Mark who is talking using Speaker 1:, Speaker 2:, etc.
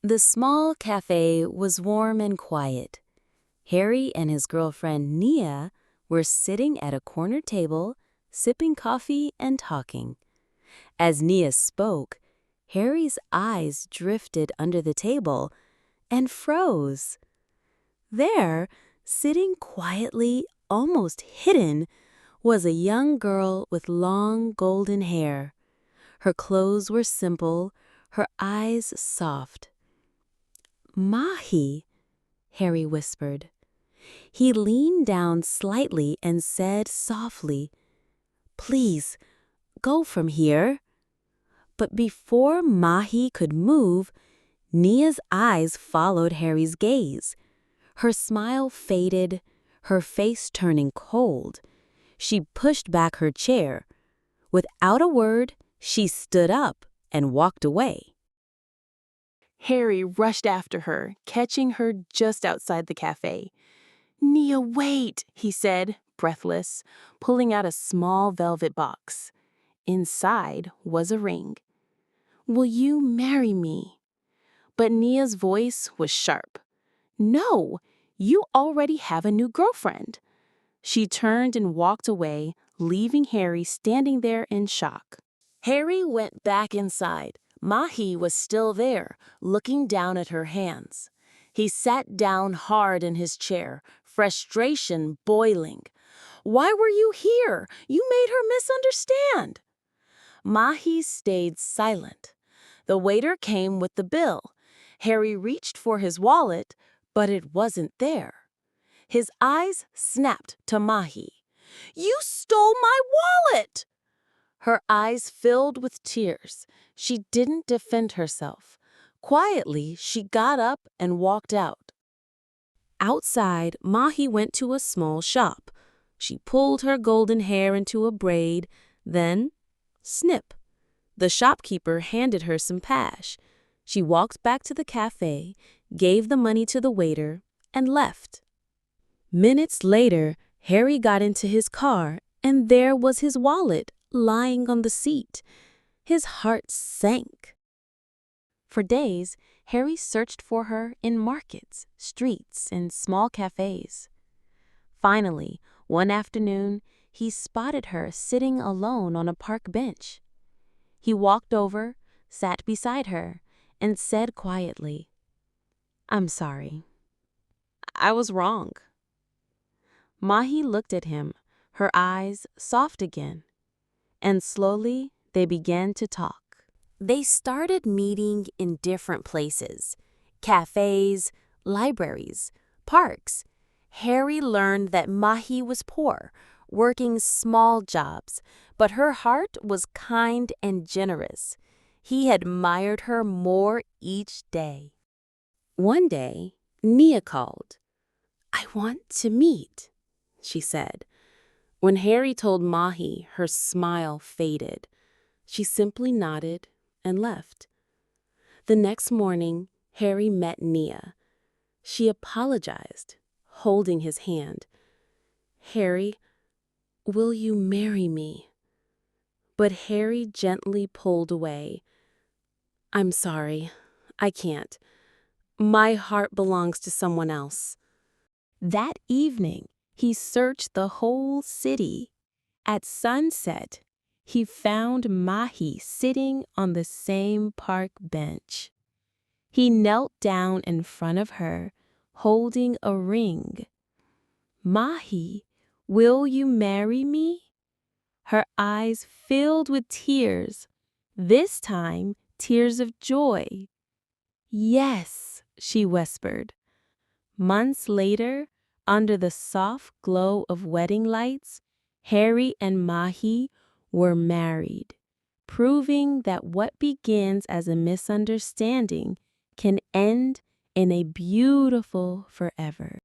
Speaker 1: The small cafe was warm and quiet. Harry and his girlfriend Nia were sitting at a corner table, sipping coffee and talking. As Nia spoke, Harry's eyes drifted under the table and froze. There, sitting quietly, almost hidden, was a young girl with long golden hair. Her clothes were simple, her eyes soft. "Mahi," Harry whispered. He leaned down slightly and said softly, "Please, go from here." But before Mahi could move, Nia's eyes followed Harry's gaze. Her smile faded, her face turning cold. She pushed back her chair. Without a word, she stood up and walked away.
Speaker 2: Harry rushed after her, catching her just outside the cafe. "Nia, wait," he said, breathless, pulling out a small velvet box. Inside was a ring. "Will you marry me?" But Nia's voice was sharp. "No, you already have a new girlfriend." She turned and walked away, leaving Harry standing there in shock. Harry went back inside. Mahi was still there, looking down at her hands. He sat down hard in his chair, frustration boiling. "Why were you here? You made her misunderstand." Mahi stayed silent. The waiter came with the bill. Harry reached for his wallet, but it wasn't there. His eyes snapped to Mahi. "You stole my wallet!" Her eyes filled with tears. She didn't defend herself. Quietly, she got up and walked out. Outside, Mahi went to a small shop. She pulled her golden hair into a braid, then, snip. The shopkeeper handed her some cash. She walked back to the cafe, gave the money to the waiter, and left. Minutes later, Harry got into his car, and there was his wallet lying on the seat. His heart sank. For days, Harry searched for her in markets, streets, and small cafes. Finally, one afternoon, he spotted her sitting alone on a park bench. He walked over, sat beside her, and said quietly, "I'm sorry. I was wrong." Mahi looked at him, her eyes soft again, and slowly they began to talk. They started meeting in different places, cafes, libraries, parks. Harry learned that Mahi was poor, working small jobs, but her heart was kind and generous. He admired her more each day. One day, Nia called. "I want to meet," she said. When Harry told Mahi, her smile faded. She simply nodded and left. The next morning, Harry met Nia. She apologized, holding his hand. "Harry, will you marry me?" But Harry gently pulled away. "I'm sorry, I can't. My heart belongs to someone else." That evening, he searched the whole city. At sunset, he found Mahi sitting on the same park bench. He knelt down in front of her, holding a ring. "Mahi, will you marry me?" Her eyes filled with tears, this time tears of joy. "Yes," she whispered. Months later, under the soft glow of wedding lights, Harry and Mahi were married, proving that what begins as a misunderstanding can end in a beautiful forever.